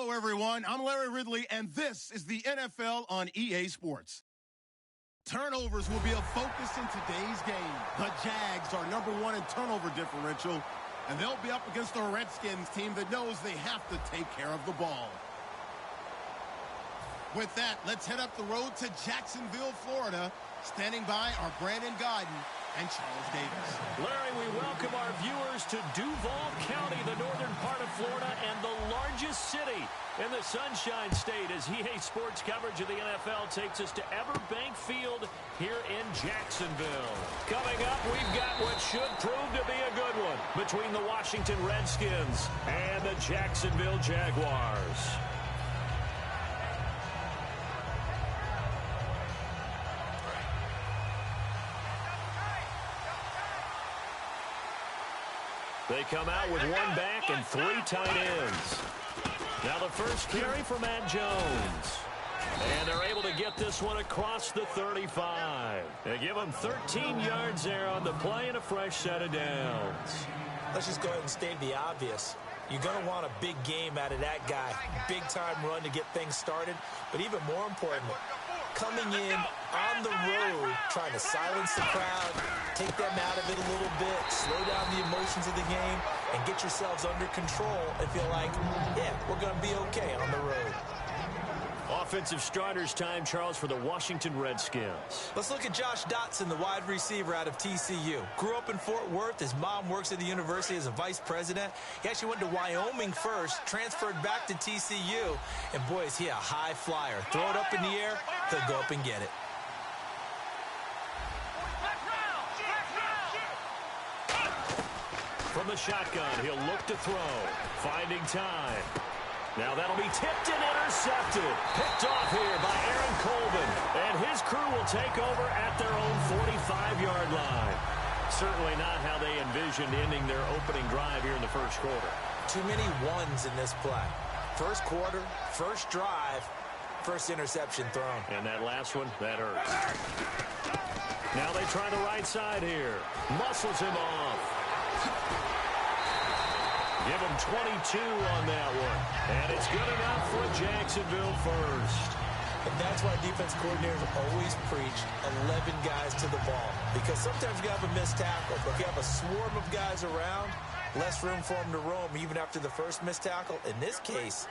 Hello, everyone. I'm Larry Ridley, and this is the NFL on EA Sports. Turnovers will be a focus in today's game. The Jags are #1 in turnover differential, and they'll be up against the Redskins team that knows they have to take care of the ball. With that, let's head up the road to Jacksonville, Florida. Standing by are Brandon Godden and Charles Davis. Larry, we welcome our viewers to Duval County, the northern part of Florida, and the largest city in the Sunshine State, as EA Sports coverage of the NFL takes us to Everbank Field here in Jacksonville. Coming up, we've got what should prove to be a good one between the Washington Redskins and the Jacksonville Jaguars. They come out with one back and 3 tight ends. Now the first carry for Matt Jones. And they're able to get this one across the 35. They give him 13 yards there on the play and a fresh set of downs. Let's just go ahead and state the obvious. You're going to want a big game out of that guy. Big-time run to get things started. But even more importantly, coming in on the road, trying to silence the crowd, take them out of it a little bit, slow down the emotions of the game, and get yourselves under control and feel like, yeah, we're going to be okay on the road. Offensive starters time, Charles, for the Washington Redskins. Let's look at Josh Dotson, the wide receiver out of TCU. Grew up in Fort Worth. His mom works at the university as a vice president. He actually went to Wyoming first, transferred back to TCU, and boy, is he a high flyer. Throw it up in the air, he'll go up and get it. From the shotgun, he'll look to throw. Finding time. Now that'll be tipped and intercepted. Picked off here by Aaron Colvin. And his crew will take over at their own 45-yard line. Certainly not how they envisioned ending their opening drive here in the first quarter. Too many ones in this play. First quarter, first drive, first interception thrown. And that last one, that hurts. Now they try the right side here. Muscles him off. Give him 22 on that one. And it's good enough for a Jacksonville first. And that's why defense coordinators always preach 11 guys to the ball. Because sometimes you have a missed tackle. But if you have a swarm of guys around, less room for them to roam even after the first missed tackle. In this case,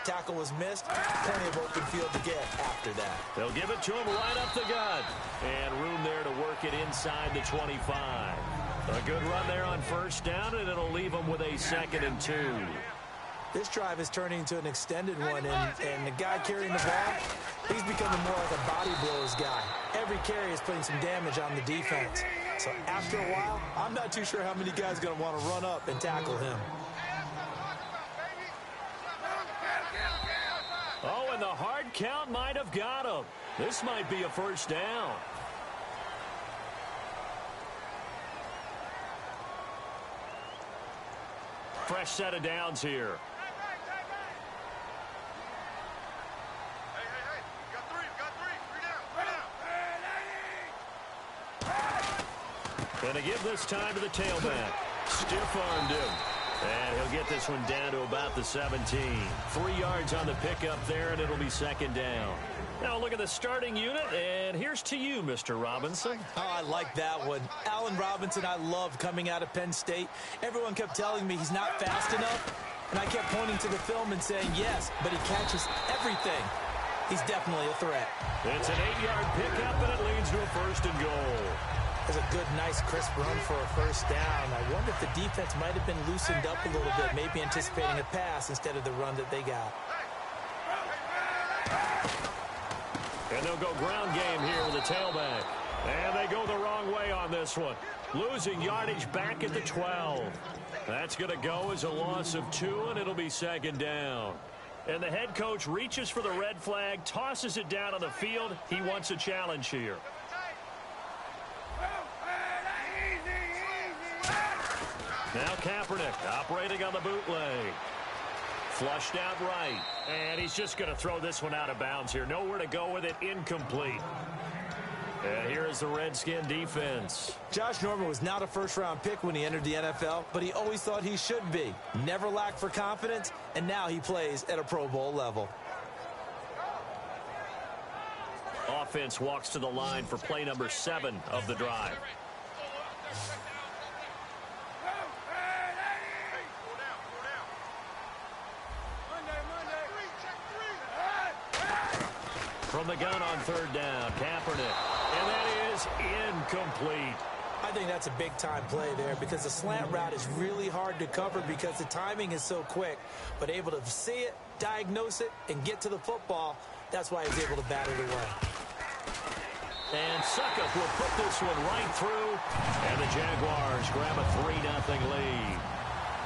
tackle was missed. Plenty of open field to get after that. They'll give it to him right up the gut. And room there to work it inside the 25. A good run there on first down, and it'll leave them with a 2nd and 2. This drive is turning into an extended one, and the guy carrying the ball, he's becoming more like a body blows guy. Every carry is putting some damage on the defense. So after a while, I'm not too sure how many guys are going to want to run up and tackle him. Oh, and the hard count might have got him. This might be a first down. Fresh set of downs here. Going to give this time to the tailback. Stiff-armed him. And he'll get this one down to about the 17. 3 yards on the pickup there, and it'll be 2nd down. Now look at the starting unit, and here's to you, Mr. Robinson. Oh, I like that one. Allen Robinson, I loved coming out of Penn State. Everyone kept telling me he's not fast enough, and I kept pointing to the film and saying yes, but he catches everything. He's definitely a threat. It's an 8-yard pickup, and it leads to a 1st and goal. There's a good, nice, crisp run for a first down. I wonder if the defense might have been loosened up a little bit, maybe anticipating a pass instead of the run that they got. And they'll go ground game here with the tailback. And they go the wrong way on this one. Losing yardage back at the 12. That's going to go as a loss of 2, and it'll be 2nd down. And the head coach reaches for the red flag, tosses it down on the field. He wants a challenge here. Now Kaepernick operating on the bootleg. Flushed out right. And he's just going to throw this one out of bounds here. Nowhere to go with it. Incomplete. And here is the Redskin defense. Josh Norman was not a first-round pick when he entered the NFL, but he always thought he should be. Never lacked for confidence, and now he plays at a Pro Bowl level. Offense walks to the line for play number 7 of the drive. From the gun on 3rd down, Kaepernick. And that is incomplete. I think that's a big-time play there because the slant route is really hard to cover because the timing is so quick. But able to see it, diagnose it, and get to the football, that's why he's able to bat it away. And Suckup will put this one right through. And the Jaguars grab a 3-0 lead.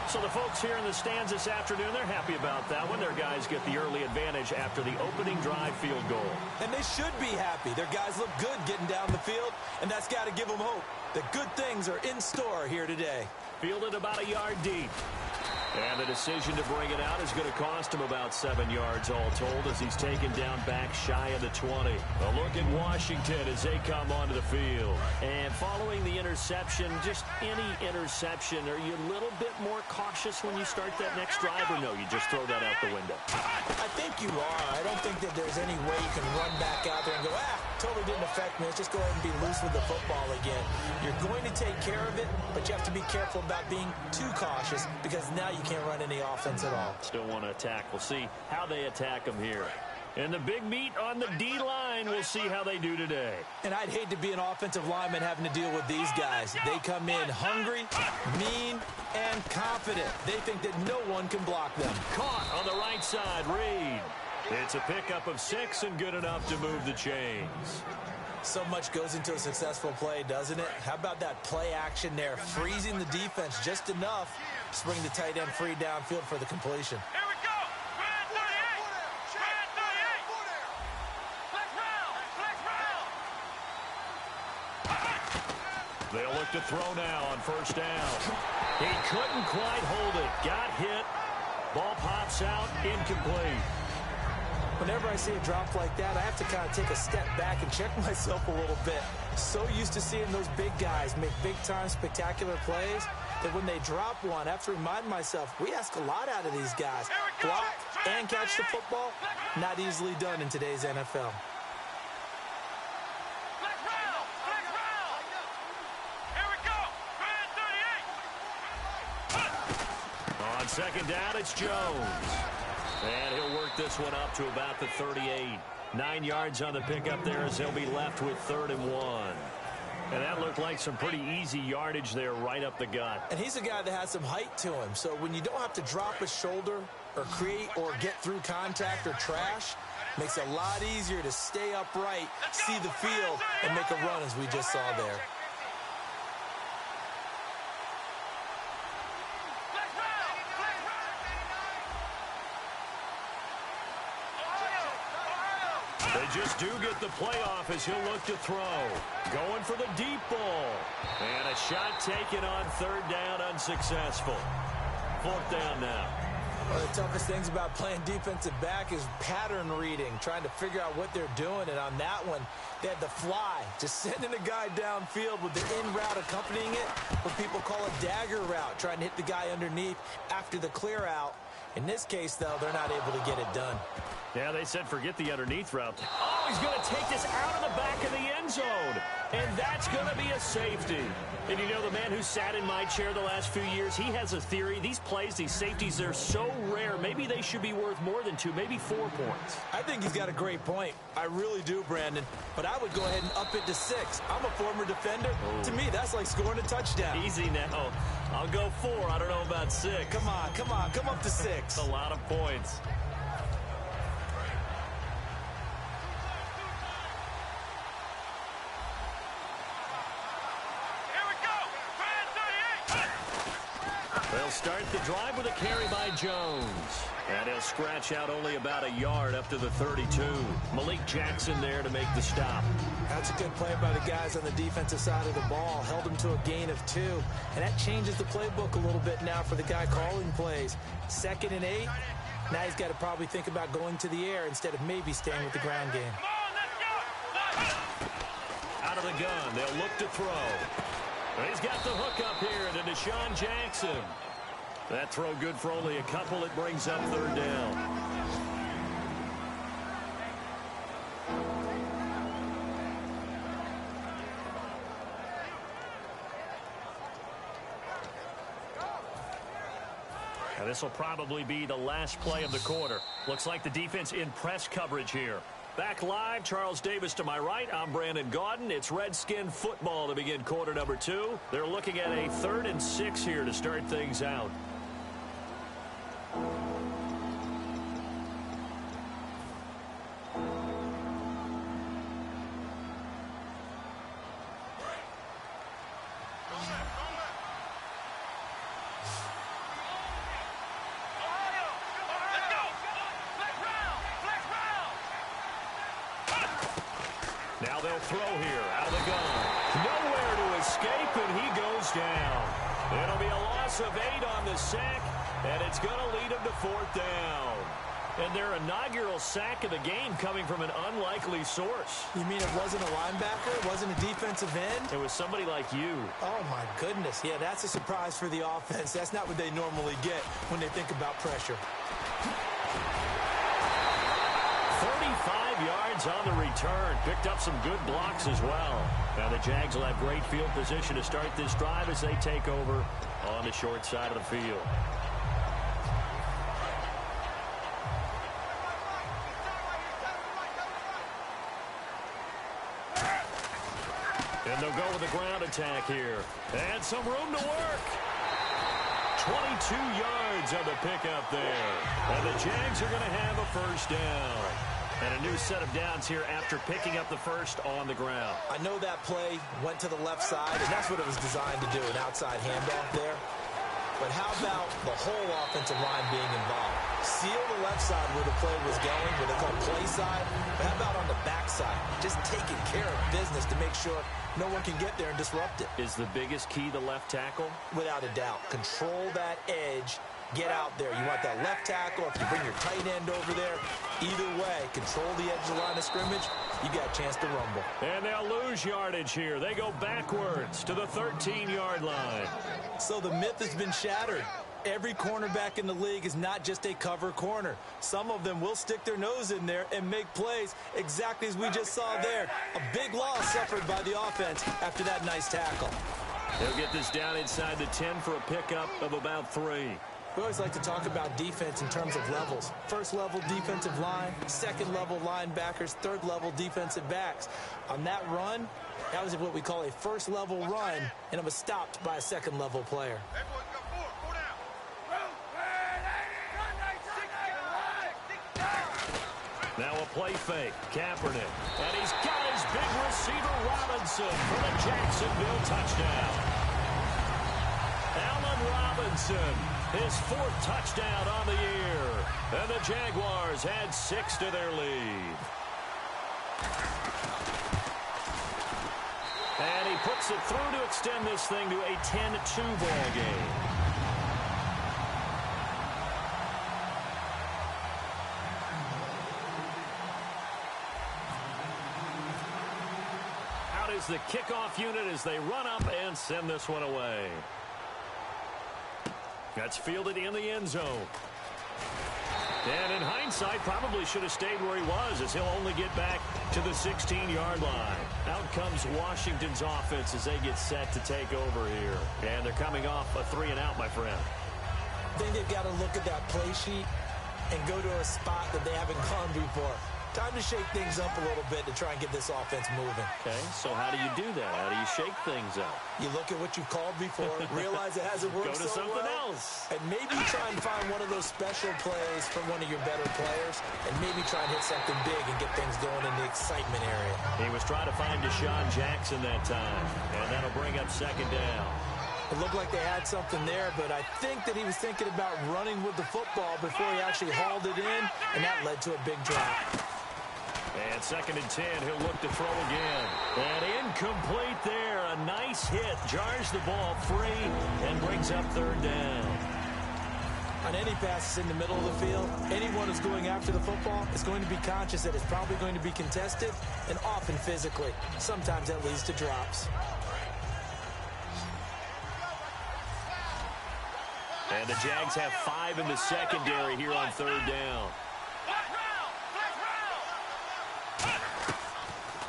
So the folks here in the stands this afternoon, they're happy about that one. Their guys get the early advantage after the opening drive field goal. And they should be happy. Their guys look good getting down the field, and that's got to give them hope that good things are in store here today. Fielded about a yard deep. And the decision to bring it out is going to cost him about 7 yards all told as he's taken down back shy of the 20. A look at Washington as they come onto the field. And following the interception, just any interception, are you a little bit more cautious when you start that next drive, or no, you just throw that out the window? I think you are. I don't think that there's any way you can run back out there and go, totally didn't affect me. Let's just go ahead and be loose with the football again. You're going to take care of it, but you have to be careful about being too cautious because now you can't run any offense at all. Still want to attack. We'll see how they attack them here. And the big meat on the D-line, we'll see how they do today. And I'd hate to be an offensive lineman having to deal with these guys. They come in hungry, mean, and confident. They think that no one can block them. Caught on the right side, Reed. It's a pickup of 6 and good enough to move the chains. So much goes into a successful play, doesn't it? How about that play action there, freezing the defense just enough to bring the tight end free downfield for the completion. Here we go. Red 38. Red 38. Flex round. Flex round. They'll look to throw now on 1st down. He couldn't quite hold it. Got hit. Ball pops out. Incomplete. Whenever I see a drop like that, I have to kind of take a step back and check myself a little bit. So used to seeing those big guys make big-time spectacular plays that when they drop one, I have to remind myself, we ask a lot out of these guys. Block and catch the football, not easily done in today's NFL. On 2nd down, it's Jones. And he'll work this one up to about the 38. 9 yards on the pickup there as they'll be left with 3rd and 1. And that looked like some pretty easy yardage there right up the gut. And he's a guy that has some height to him. So when you don't have to drop a shoulder or create or get through contact or trash, makes it a lot easier to stay upright, see the field, and make a run as we just saw there. They just do get the playoff as he'll look to throw. Going for the deep ball. And a shot taken on 3rd down, unsuccessful. 4th down now. One of the toughest things about playing defensive back is pattern reading, trying to figure out what they're doing. And on that one, they had the fly, just sending a guy downfield with the in route accompanying it, what people call a dagger route, trying to hit the guy underneath after the clear out. In this case, though, they're not able to get it done. Yeah, they said forget the underneath route. Oh, he's going to take this out of the back of the end zone. And that's going to be a safety. And you know, the man who sat in my chair the last few years, he has a theory. These plays, these safeties, they're so rare. Maybe they should be worth more than 2, maybe 4 points. I think he's got a great point. I really do, Brandon. But I would go ahead and up it to 6. I'm a former defender. Oh. To me, that's like scoring a touchdown. Easy now. I'll go 4. I don't know about 6. Come on. Come up to 6. That's a lot of points. They'll start the drive with a carry by Jones. And he'll scratch out only about a yard up to the 32. Malik Jackson there to make the stop. That's a good play by the guys on the defensive side of the ball. Held him to a gain of 2. And that changes the playbook a little bit now for the guy calling plays. 2nd and 8. Now he's got to probably think about going to the air instead of maybe staying with the ground game. Out out of the gun. They'll look to throw. And he's got the hook up here to Deshaun Jackson. That throw good for only a couple. It brings up third down. This will probably be the last play of the quarter. Looks like the defense in press coverage here. Back live, Charles Davis to my right. I'm Brandon Gaudin. It's Redskin football to begin quarter number 2. They're looking at a 3rd and 6 here to start things out. Now they'll throw here out of the gun. Nowhere to escape, and he goes down. It'll be a loss of 8 on the sack, and it's going to lead him to 4th down. And their inaugural sack of the game coming from an unlikely source. You mean it wasn't a linebacker? It wasn't a defensive end? It was somebody like you. Oh, my goodness. Yeah, that's a surprise for the offense. That's not what they normally get when they think about pressure. 35 yards on the return. Picked up some good blocks as well. Now the Jags will have great field position to start this drive as they take over on the short side of the field. And they'll go with a ground attack here. And some room to work. 22 yards on the pickup there. And the Jags are going to have a first down. And a new set of downs here after picking up the first on the ground. I know that play went to the left side, and that's what it was designed to do, an outside handoff there. But how about the whole offensive line being involved? Seal the left side where the play was going, what they call play side. But how about on the back side? Just taking care of business to make sure no one can get there and disrupt it. Is the biggest key the left tackle? Without a doubt. Control that edge. Get out there. You want that left tackle. If you bring your tight end over there, either way, control the edge of the line of scrimmage, you got a chance to rumble. And they'll lose yardage here. They go backwards to the 13-yard line. So the myth has been shattered. Every cornerback in the league is not just a cover corner. Some of them will stick their nose in there and make plays exactly as we just saw there. A big loss suffered by the offense after that nice tackle. They'll get this down inside the 10 for a pickup of about 3. We always like to talk about defense in terms of levels. First level defensive line, second level linebackers, third level defensive backs. On that run, that was what we call a first level run, and it was stopped by a second level player. Now a play fake, Kaepernick. And he's got his big receiver, Robinson, for the Jacksonville touchdown. Allen Robinson, his 4th touchdown on the year. And the Jaguars add 6 to their lead. And he puts it through to extend this thing to a 10-2 ball game. Out is the kickoff unit as they run up and send this one away. That's fielded in the end zone. And in hindsight, probably should have stayed where he was, as he'll only get back to the 16-yard line. Out comes Washington's offense as they get set to take over here. And they're coming off a 3-and-out, my friend. I think they've got to look at that play sheet and go to a spot that they haven't gone before. Time to shake things up a little bit to try and get this offense moving. Okay, so how do you do that? How do you shake things up? You look at what you've called before, realize it hasn't worked so well. Go to something else. And maybe try and find one of those special plays from one of your better players, and maybe try and hit something big and get things going in the excitement area. He was trying to find Deshaun Jackson that time, and that'll bring up 2nd down. It looked like they had something there, but I think that he was thinking about running with the football before he actually hauled it in, and that led to a big drop. And 2nd and 10, he'll look to throw again. And incomplete there. A nice hit. Jars the ball free and brings up 3rd down. On any passes in the middle of the field, anyone who's going after the football is going to be conscious that it's probably going to be contested and often physically. Sometimes that leads to drops. And the Jags have 5 in the secondary here on 3rd down.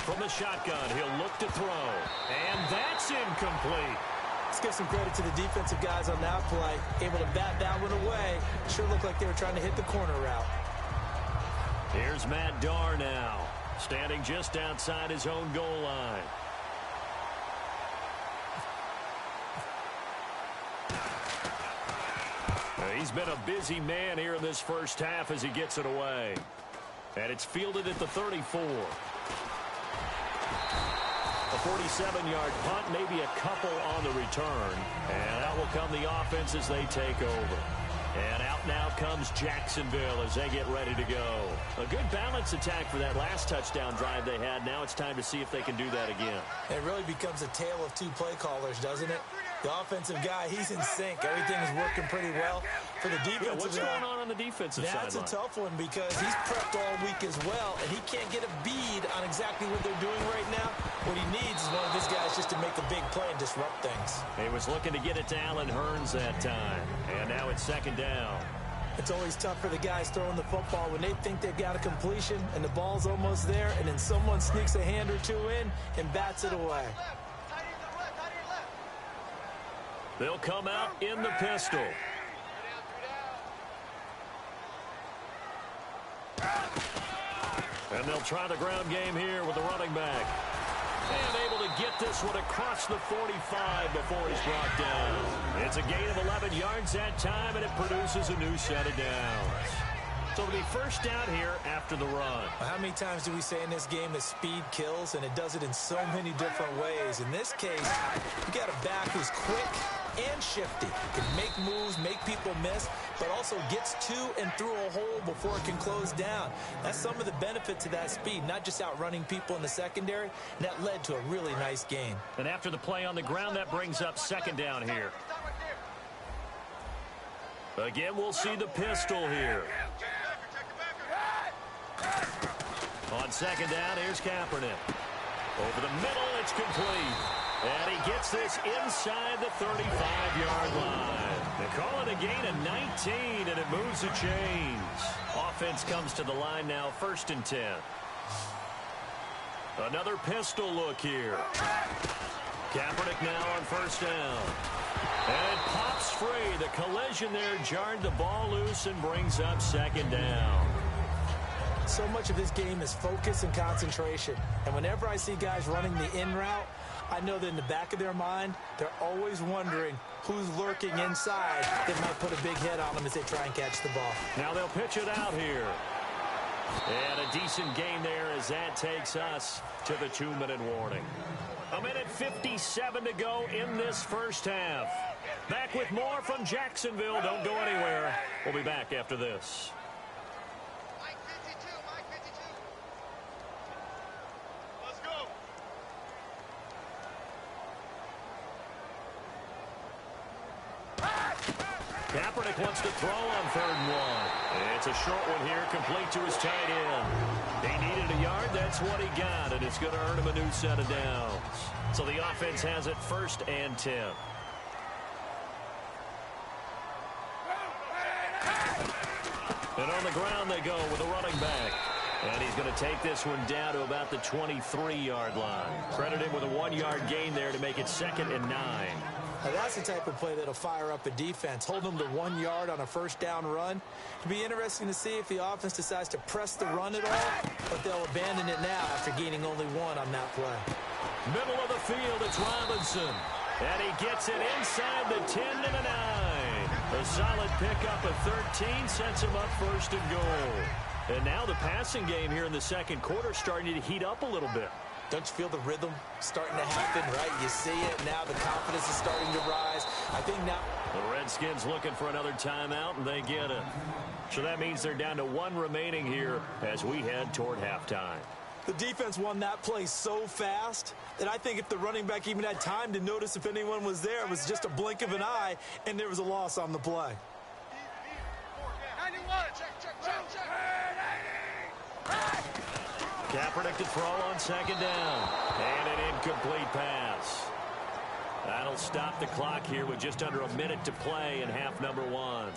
From the shotgun, he'll look to throw. And that's incomplete. Let's give some credit to the defensive guys on that play. Able to bat that one away. Sure looked like they were trying to hit the corner route. Here's Matt Darr now, standing just outside his own goal line. He's been a busy man here in this first half as he gets it away. And it's fielded at the 34. A 47-yard punt, maybe a couple on the return. And out will come the offense as they take over. And out now comes Jacksonville as they get ready to go. A good balance attack for that last touchdown drive they had. Now it's time to see if they can do that again. It really becomes a tale of 2 play callers, doesn't it? The offensive guy, he's in sync. Everything is working pretty well. For the defensive what's going on the defensive side? That's a tough one because he's prepped all week as well, and he can't get a bead on exactly what they're doing right now. What he needs is one of his guys just to make a big play and disrupt things. He was looking to get it to Allen Hurns that time, and now it's 2nd down. It's always tough for the guys throwing the football when they think they've got a completion and the ball's almost there, and then someone sneaks a hand or 2 in and bats it away. They'll come out in the pistol. And they'll try the ground game here with the running back. And able to get this one across the 45 before he's brought down. It's a gain of 11 yards that time, and it produces a new set of downs. So it'll be 1st down here after the run. How many times do we say in this game that speed kills, and it does it in so many different ways? In this case, you got a back who's quick and shifty. Can make moves, make people miss, but also gets to and through a hole before it can close down. That's some of the benefits of that speed, not just outrunning people in the secondary, and that led to a really nice game. And after the play on the ground, that brings up 2nd down here. Again, we'll see the pistol here. On 2nd down, here's Kaepernick. Over the middle, it's complete. And he gets this inside the 35-yard line. They call it a gain of 19, and it moves the chains. Offense comes to the line now, 1st and 10. Another pistol look here. Kaepernick now on 1st down. And it pops free. The collision there jarred the ball loose and brings up 2nd down. So much of this game is focus and concentration. And whenever I see guys running the in route, I know that in the back of their mind, they're always wondering who's lurking inside that might put a big hit on them as they try and catch the ball. Now they'll pitch it out here. And a decent gain there as that takes us to the 2-minute warning. 1:57 to go in this first half. Back with more from Jacksonville. Don't go anywhere. We'll be back after this. Kaepernick wants to throw on 3rd and 1. It's a short one here, complete to his tight end. He needed a yard, that's what he got, and it's going to earn him a new set of downs. So the offense has it 1st and 10. And on the ground they go with a running back. And he's going to take this one down to about the 23-yard line. Credit him with a 1-yard gain there to make it 2nd and 9. Now that's the type of play that'll fire up a defense. Hold them to 1 yard on a 1st down run. It'll be interesting to see if the offense decides to press the run at all, but they'll abandon it now after gaining only 1 on that play. Middle of the field, it's Robinson. And he gets it inside the 10 to the 9. A solid pickup of 13 sets him up 1st and goal. And now the passing game here in the 2nd quarter starting to heat up a little bit. Don't you feel the rhythm starting to happen, right? You see it now. The confidence is starting to rise. I think now the Redskins looking for another timeout, and they get it. So that means they're down to 1 remaining here as we head toward halftime. The defense won that play so fast that I think if the running back even had time to notice if anyone was there, it was just a blink of an eye, and there was a loss on the play. Kaepernick to throw on second down. And an incomplete pass. That'll stop the clock here with just under a minute to play in half number one.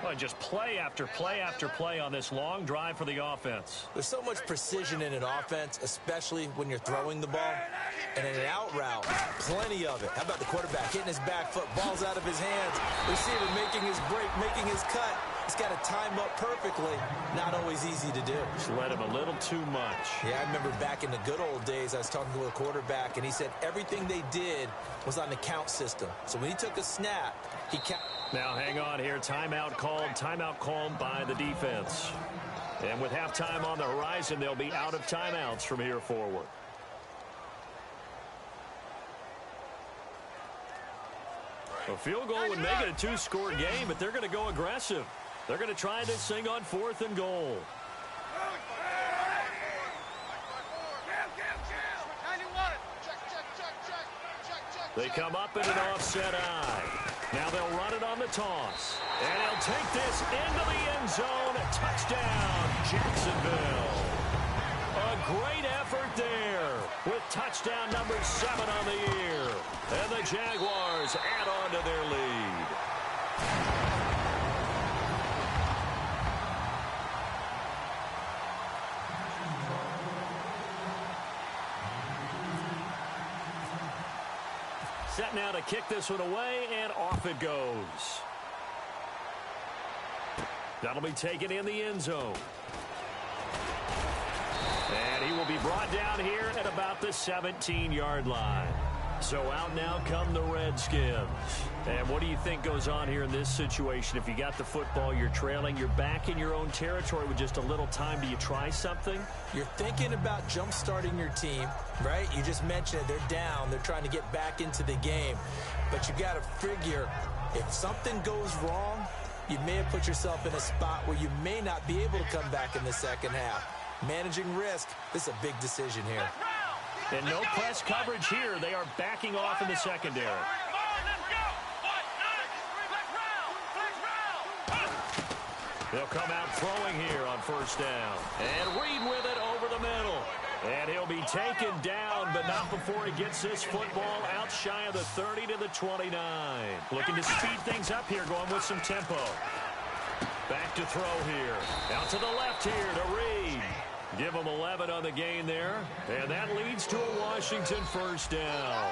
Well, just play after play after play on this long drive for the offense. There's so much precision in an offense, especially when you're throwing the ball. And in an out route, plenty of it. How about the quarterback hitting his back foot, ball's out of his hands, receiver making his break, making his cut. He's got to time up perfectly. Not always easy to do. Just let him a little too much. Yeah, I remember back in the good old days, I was talking to a quarterback, and he said everything they did was on the count system. So when he took a snap, he counted. Now hang on here. Timeout called by the defense. And with halftime on the horizon, they'll be out of timeouts from here forward. A field goal would make it a two-score game, but they're going to go aggressive. They're going to try this thing on 4th and goal. They come up in an offset eye. Now they'll run it on the toss. And he'll take this into the end zone. Touchdown, Jacksonville. A great effort there with touchdown number 7 on the year. And the Jaguars add on to their lead. Set now to kick this one away, and off it goes. That'll be taken in the end zone. And he will be brought down here at about the 17-yard line. So out now come the Redskins. And what do you think goes on here in this situation? If you got the football, you're trailing, you're back in your own territory with just a little time. Do you try something? You're thinking about jump-starting your team, right? You just mentioned it. They're down. They're trying to get back into the game. But you got to figure if something goes wrong, you may have put yourself in a spot where you may not be able to come back in the second half. Managing risk, this is a big decision here. And no press coverage here. They are backing off in the secondary. They'll come out throwing here on first down. And Reed with it over the middle. And he'll be taken down, but not before he gets this football out shy of the 30 to the 29. Looking to speed things up here, going with some tempo. Back to throw here. Out to the left here to Reed. Give him 11 on the gain there. And that leads to a Washington first down.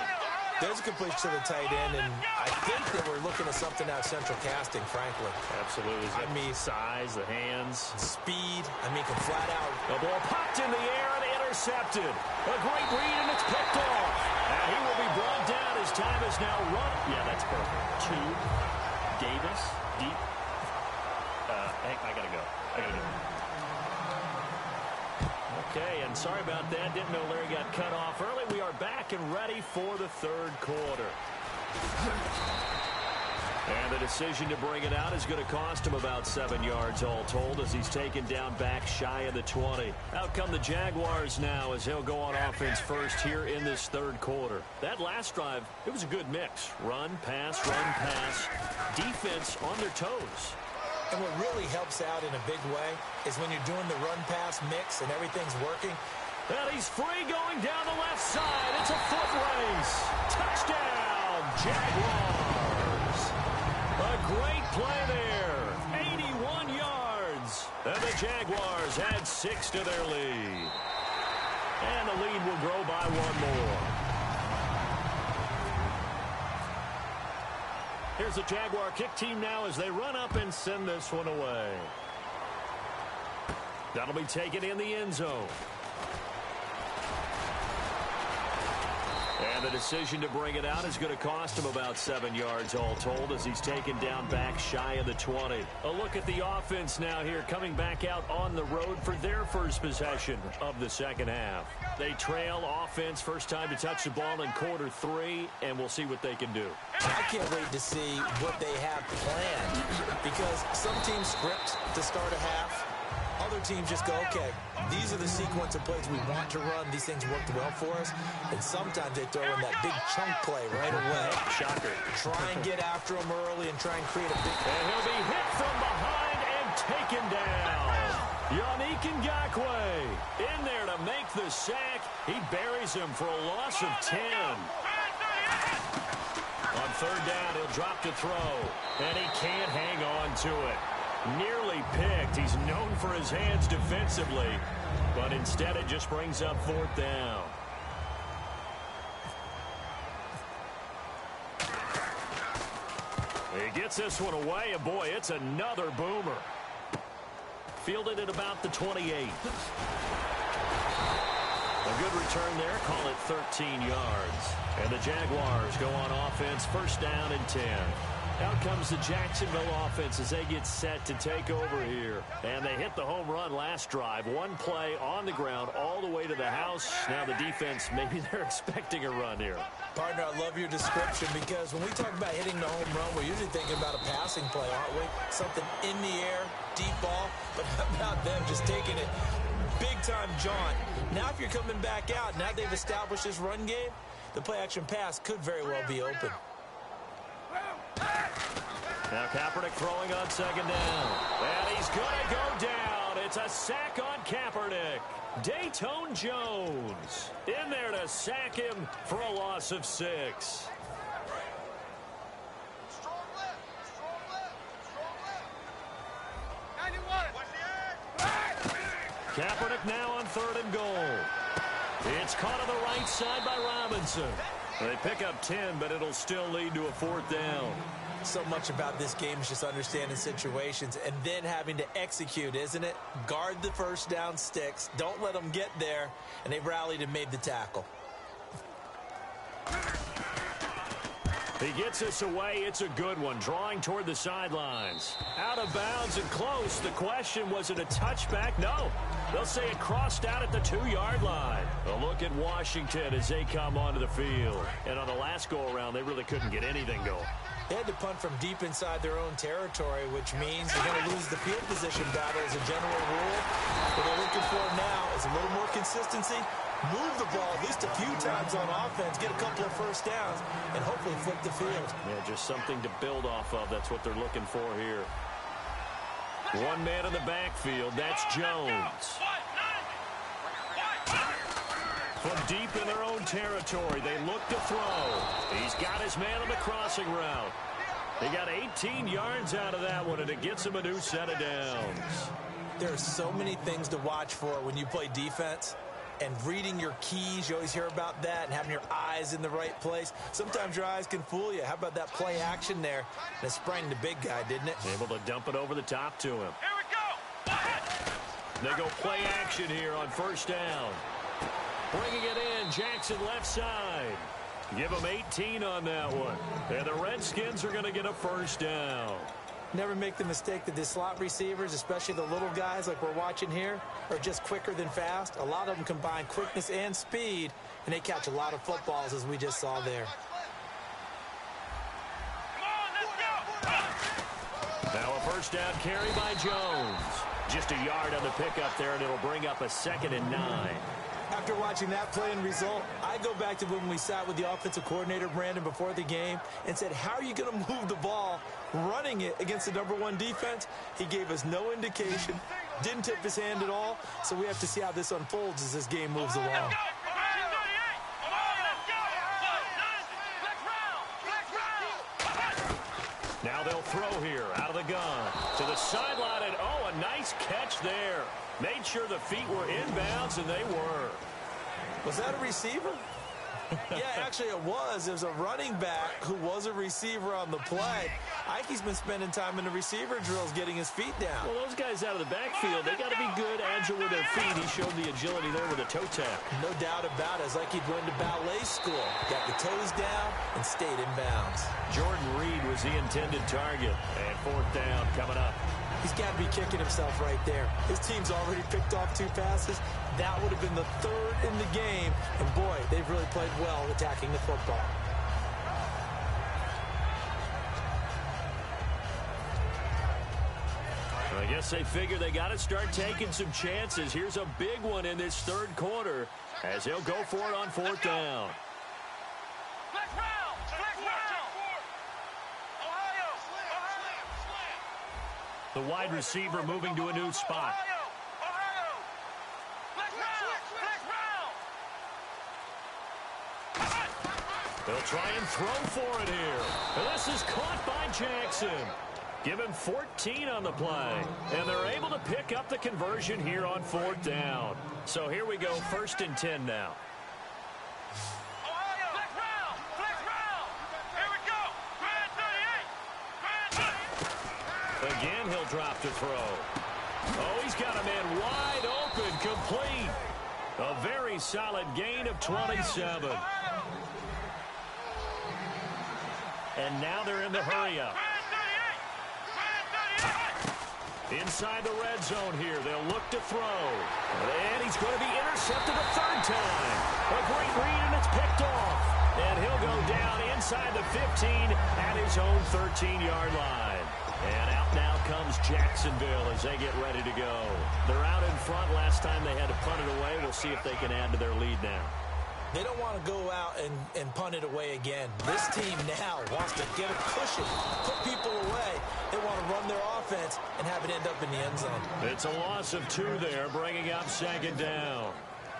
There's a completion to the tight end, and I think that we're looking at something out central casting, frankly. Absolutely. I mean, size, the hands. Speed. I mean, can flat out. The ball popped in the air and intercepted. A great read, and it's picked off. And he will be brought down. His time is now run. Yeah, that's perfect. 2. Davis. Deep. Hey, I got to go. Okay, and sorry about that. Didn't know Larry got cut off early. We are back and ready for the third quarter. And the decision to bring it out is going to cost him about 7 yards all told as he's taken down back shy of the 20. Out come the Jaguars now as he'll go on offense first here in this third quarter. That last drive, it was a good mix. Run, pass, defense on their toes. And what really helps out in a big way is when you're doing the run-pass mix and everything's working. And he's free going down the left side. It's a foot race. Touchdown, Jaguars. A great play there. 81 yards. And the Jaguars add 6 to their lead. And the lead will grow by 1 more. Here's the Jaguar kick team now as they run up and send this one away. That'll be taken in the end zone. And the decision to bring it out is going to cost him about 7 yards all told as he's taken down back shy of the 20. A look at the offense now here coming back out on the road for their first possession of the second half. They trail offense first time to touch the ball in quarter 3, and we'll see what they can do. I can't wait to see what they have planned because some teams script to start a half. Other teams just go, okay, these are the sequence of plays we want to run. These things worked well for us. And sometimes they throw in that big chunk play right away. Shocker. Try and get after them early and try and create a big... And he'll be hit from behind and taken down. Yannick Ngakoue in there to make the sack. He buries him for a loss of 10. On third down, he'll drop to throw, and he can't hang on to it. Nearly picked. He's known for his hands defensively, but instead it just brings up fourth down. He gets this one away, and boy, it's another boomer. Fielded at about the 28. A good return there. Call it 13 yards. And the Jaguars go on offense, first down and 10. Out comes the Jacksonville offense as they get set to take over here. And they hit the home run last drive. One play on the ground all the way to the house. Now the defense, maybe they're expecting a run here. Partner, I love your description because when we talk about hitting the home run, we're usually thinking about a passing play, aren't we? Something in the air, deep ball. But how about them just taking it big-time jaunt? Now if you're coming back out, now they've established this run game, the play-action pass could very well be open. Now Kaepernick throwing on second down. And he's going to go down. It's a sack on Kaepernick. Dayton Jones in there to sack him for a loss of 6. Kaepernick now on third and goal. It's caught on the right side by Robinson. They pick up 10, but it'll still lead to a fourth down. So much about this game is just understanding situations and then having to execute, isn't it? Guard the first down sticks. Don't let them get there. And they rallied and made the tackle. He gets us away. It's a good one. Drawing toward the sidelines. Out of bounds and close. The question, was it a touchback? No. They'll say it crossed out at the 2-yard line. A look at Washington as they come onto the field. And on the last go-around, they really couldn't get anything going. They had to punt from deep inside their own territory, which means they're going to lose the field position battle as a general rule. What they're looking for now is a little more consistency, move the ball at least a few times on offense, get a couple of first downs, and hopefully flip the field. Yeah, just something to build off of. That's what they're looking for here. One man in the backfield. That's Jones. From deep in their own territory, they look to throw. He's got his man on the crossing route. They got 18 yards out of that one, and it gets him a new set of downs. There are so many things to watch for when you play defense. And reading your keys, you always hear about that, and having your eyes in the right place. Sometimes your eyes can fool you. How about that play action there? That sprang the big guy, didn't it? Able to dump it over the top to him. Here we go. They go play action here on first down. Bringing it in, Jackson left side. Give them 18 on that one. And the Redskins are going to get a first down. Never make the mistake that the slot receivers, especially the little guys like we're watching here, are just quicker than fast. A lot of them combine quickness and speed, and they catch a lot of footballs, as we just saw there. Now a first down carry by Jones. Just a yard on the pickup there, and it'll bring up a 2nd and 9. After watching that play and result, I go back to when we sat with the offensive coordinator, Brandon, before the game and said, how are you going to move the ball running it against the #1 defense? He gave us no indication, didn't tip his hand at all, so we have to see how this unfolds as this game moves along. Now they'll throw here out of the gun to the sideline, and oh, a nice catch there. Made sure the feet were inbounds, and they were. Was that a receiver? Yeah, actually it was. It was a running back who was a receiver on the play. Ike's been spending time in the receiver drills getting his feet down. Well, those guys out of the backfield, they got to be good, agile with their feet. He showed the agility there with a toe tap. No doubt about it. It's like he'd went to ballet school. Got the toes down and stayed in bounds. Jordan Reed was the intended target. And fourth down coming up. He's got to be kicking himself right there. His team's already picked off 2 passes. That would have been the 3rd in the game. And, boy, they've really played well attacking the football. I guess they figure they got to start taking some chances. Here's a big one in this 3rd quarter as he'll go for it on 4th down. The wide receiver moving to a new spot. They'll try and throw for it here. And this is caught by Jackson. Give him 14 on the play. And they're able to pick up the conversion here on 4th down. So here we go, 1st and 10 now. Again, he'll drop to throw. Oh, he's got a man wide open, complete. A very solid gain of 27. And now they're in the hurry-up. Inside the red zone here, they'll look to throw. And he's going to be intercepted a 3rd time. A great read, and it's picked off. And he'll go down inside the 15 at his own 13-yard line. And out now comes Jacksonville as they get ready to go. They're out in front. Last time they had to punt it away. We'll see if they can add to their lead now. They don't want to go out and punt it away again. This team now wants to get a cushion, put people away. They want to run their offense and have it end up in the end zone. It's a loss of 2 there, bringing up 2nd down.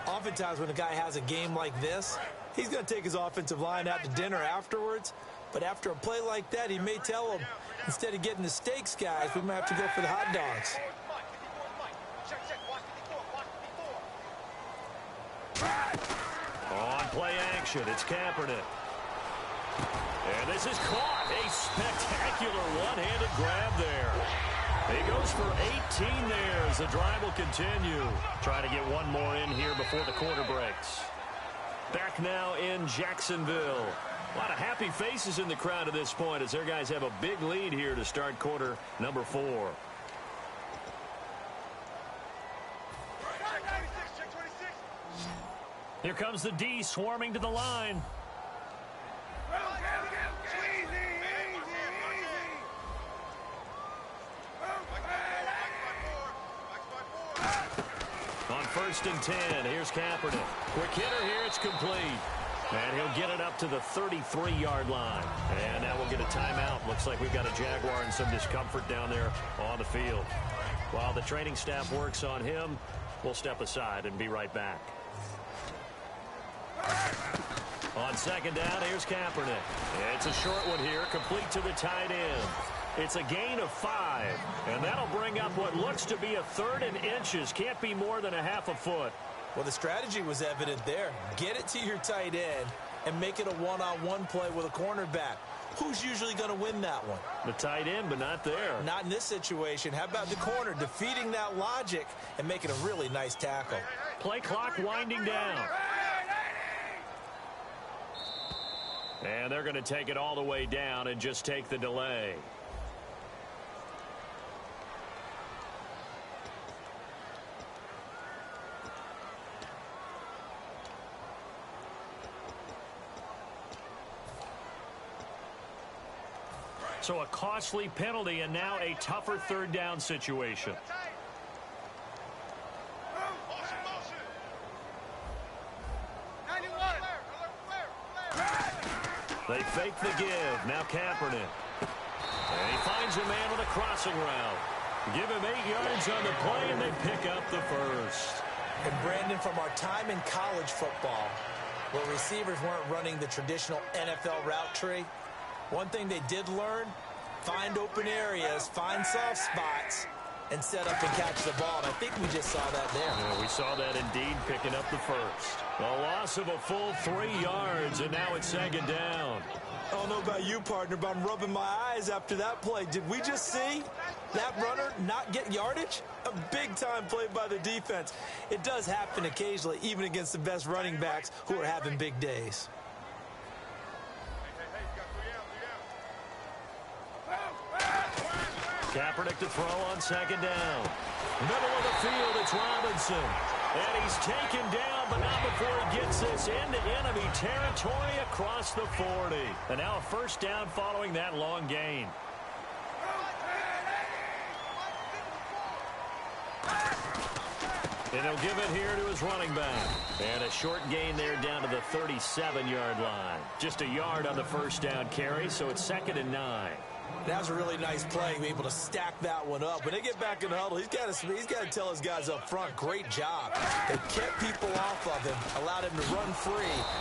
Oftentimes when a guy has a game like this, he's going to take his offensive line out to dinner afterwards. But after a play like that, he may tell them, instead of getting the steaks, guys, we might have to go for the hot dogs. On play action, it's Kaepernick. And this is caught. A spectacular one-handed grab there. He goes for 18 there as the drive will continue. Trying to get one more in here before the quarter breaks. Back now in Jacksonville. A lot of happy faces in the crowd at this point as their guys have a big lead here to start quarter number 4. Here comes the D swarming to the line. On 1st and 10, here's Kaepernick. Quick hitter here, it's complete. And he'll get it up to the 33-yard line. And now we'll get a timeout. Looks like we've got a Jaguar and some discomfort down there on the field. While the training staff works on him, we'll step aside and be right back. On 2nd down, here's Kaepernick. It's a short one here, complete to the tight end. It's a gain of 5, and that'll bring up what looks to be a 3rd and inches. Can't be more than a half a foot. Well, the strategy was evident there. Get it to your tight end and make it a one-on-one play with a cornerback. Who's usually going to win that one? The tight end, but not there. Not in this situation. How about the corner defeating that logic and making a really nice tackle? Play clock winding down. And they're going to take it all the way down and just take the delay. So a costly penalty and now a tougher 3rd down situation. They fake the give. Now Kaepernick. And he finds a man with a crossing route. Give him 8 yards on the play, and they pick up the 1st. And Brandon, from our time in college football, where receivers weren't running the traditional NFL route tree, one thing they did learn, find open areas, find soft spots, and set up and catch the ball. And I think we just saw that there. Yeah, we saw that indeed, picking up the 1st. A loss of a full 3 yards, and now it's 2nd down. I don't know about you, partner, but I'm rubbing my eyes after that play. Did we just see that runner not get yardage? A big-time play by the defense. It does happen occasionally, even against the best running backs who are having big days. Kaepernick to throw on 2nd down. Middle of the field, it's Robinson. And he's taken down, but not before he gets this into enemy territory across the 40. And now a 1st down following that long gain. And he'll give it here to his running back. And a short gain there down to the 37-yard line. Just a yard on the 1st down carry, so it's 2nd and 9. That was a really nice play, being able to stack that one up. When they get back in the huddle, he's got to tell his guys up front, great job. They kept people off of him, allowed him to run free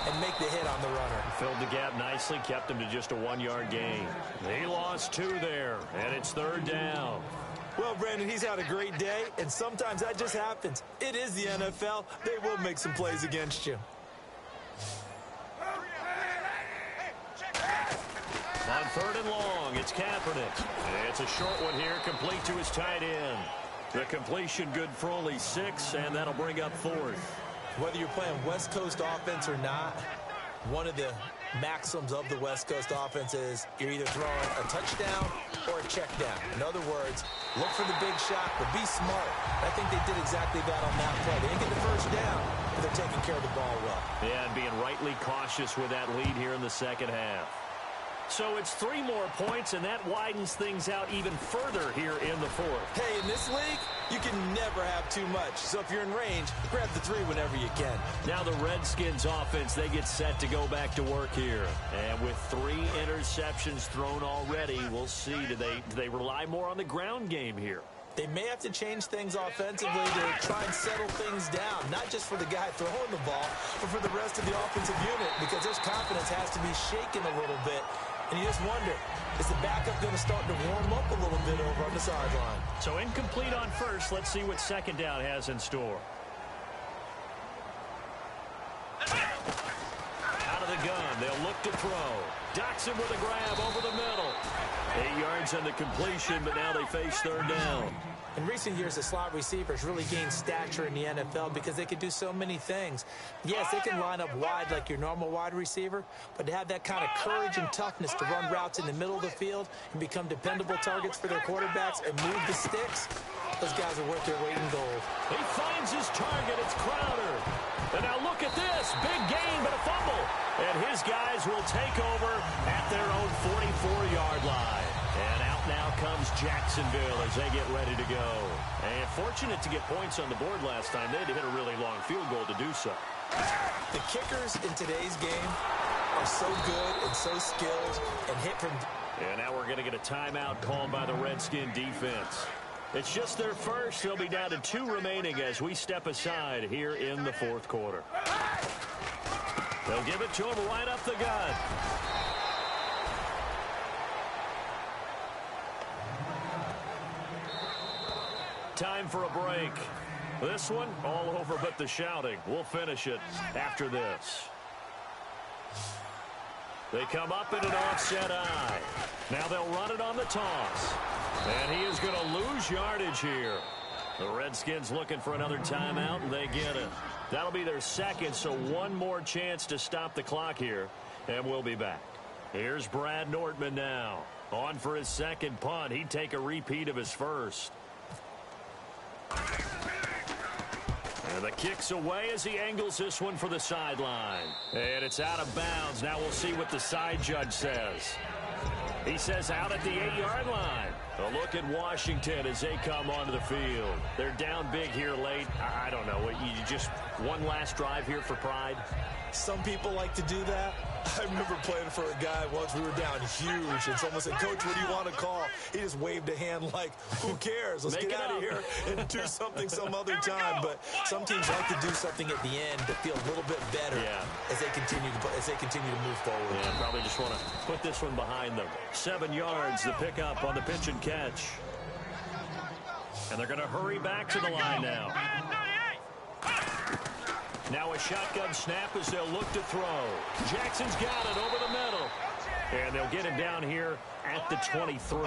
and make the hit on the runner. Filled the gap nicely, kept him to just a 1-yard gain. He lost 2 there, and it's 3rd down. Well, Brandon, he's had a great day, and sometimes that just happens. It is the NFL. They will make some plays against you. On 3rd and long, it's Kaepernick. It's a short one here, complete to his tight end. The completion good for only 6, and that'll bring up 4th. Whether you're playing West Coast offense or not, one of the maxims of the West Coast offense is you're either throwing a touchdown or a check down. In other words, look for the big shot, but be smart. I think they did exactly that on that play. They didn't get the first down, but they're taking care of the ball well. Yeah, and being rightly cautious with that lead here in the second half. So it's 3 more points, and that widens things out even further here in the 4th. Hey, in this league, you can never have too much. So if you're in range, grab the 3 whenever you can. Now the Redskins offense, they get set to go back to work here. And with 3 interceptions thrown already, we'll see, do they rely more on the ground game here? They may have to change things offensively to try and settle things down, not just for the guy throwing the ball, but for the rest of the offensive unit, because their confidence has to be shaken a little bit. And you just wonder, is the backup going to start to warm up a little bit over on the sideline? So incomplete on 1st. Let's see what 2nd down has in store. Out of the gun, they'll look to throw. Doxson with a grab over the middle. 8 yards on the completion, but now they face 3rd down. In recent years, the slot receivers really gained stature in the NFL because they could do so many things. Yes, they can line up wide like your normal wide receiver, but to have that kind of courage and toughness to run routes in the middle of the field and become dependable targets for their quarterbacks and move the sticks, those guys are worth their weight in gold. He finds his target. It's Crowder. And now look at this. Big gain, but a fumble. And his guys will take over at their own 44-yard line. And out now comes Jacksonville as they get ready to go. And fortunate to get points on the board last time. They had to hit a really long field goal to do so. The kickers in today's game are so good and so skilled and hit from... And now we're going to get a timeout called by the Redskin defense. It's just their first. They'll be down to 2 remaining as we step aside here in the 4th quarter. They'll give it to him right up the gut. Time for a break. This one, all over but the shouting. We'll finish it after this. They come up in an offset eye. Now they'll run it on the toss. And he is going to lose yardage here. The Redskins looking for another timeout, and they get it. That'll be their 2nd, so 1 more chance to stop the clock here, and we'll be back. Here's Brad Nortman now. On for his 2nd punt. He'd take a repeat of his 1st. And the kick's away as he angles this one for the sideline. And it's out of bounds. Now we'll see what the side judge says. He says out at the 8-yard line. A look at Washington as they come onto the field. They're down big here late. I don't know. You just one last drive here for pride? Some people like to do that. I remember playing for a guy once. We were down huge, and someone said, "Coach, what do you want to call?" He just waved a hand like, "Who cares? Let's get out of here and do something some other time." But some teams like to do something at the end to feel a little bit better as they continue to move forward. Yeah, probably just want to put this one behind them. 7 yards, the pickup on the pitch and catch. And they're going to hurry back to the line now. Now a shotgun snap as they'll look to throw. Jackson's got it over the middle. And they'll get him down here at the 23.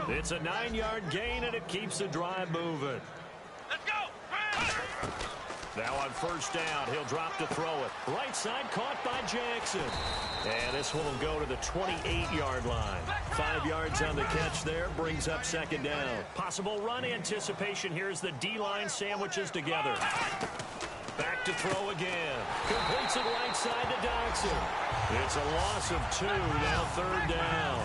It's a 9-yard gain, and it keeps the drive moving. Let's go! Now on 1st down, he'll drop to throw it. Right side caught by Jackson. And this one will go to the 28-yard line. 5 yards on the catch there, brings up 2nd down. Possible run anticipation here as the D-line sandwiches together. Back to throw again. Completes it right side to Doxson. It's a loss of 2, now 3rd down.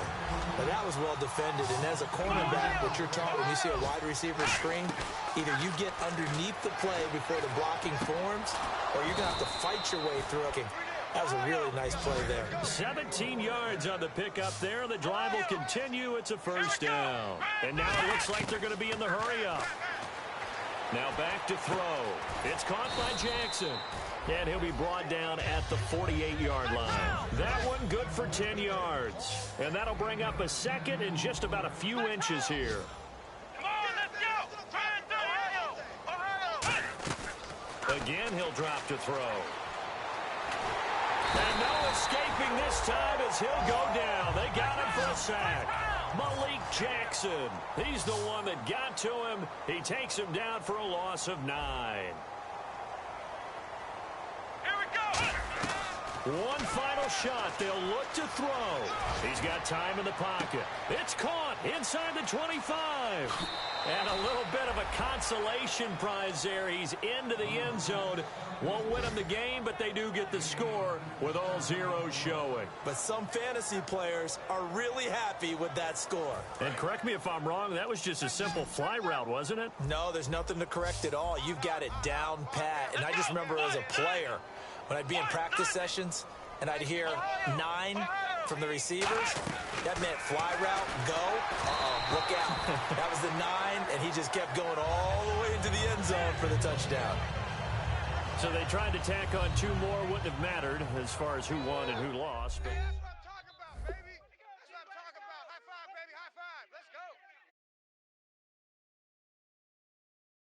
Well, that was well defended, and as a cornerback, what you're taught when you see a wide receiver screen, either you get underneath the play before the blocking forms, or you're going to have to fight your way through it. That was a really nice play there. 17 yards on the pickup there. The drive will continue. It's a first down. And now it looks like they're going to be in the hurry-up. Now back to throw. It's caught by Jackson. And he'll be brought down at the 48-yard line. That one good for 10 yards. And that'll bring up a second and just about a few inches here. Come on, let's go. Again, he'll drop to throw. And no escaping this time as he'll go down. They got him for a sack. Malik Jackson. He's the one that got to him. He takes him down for a loss of 9. One final shot. They'll look to throw. He's got time in the pocket. It's caught inside the 25. And a little bit of a consolation prize there. He's into the end zone. Won't win them the game, but they do get the score with all zeros showing. But some fantasy players are really happy with that score. And correct me if I'm wrong, that was just a simple fly route, wasn't it? No, there's nothing to correct at all. You've got it down pat. And I just remember as a player, when I'd be in practice sessions and I'd hear 9 from the receivers, that meant fly route, go, look out. That was the 9, and he just kept going all the way into the end zone for the touchdown. So they tried to tack on 2 more. Wouldn't have mattered as far as who won and who lost. But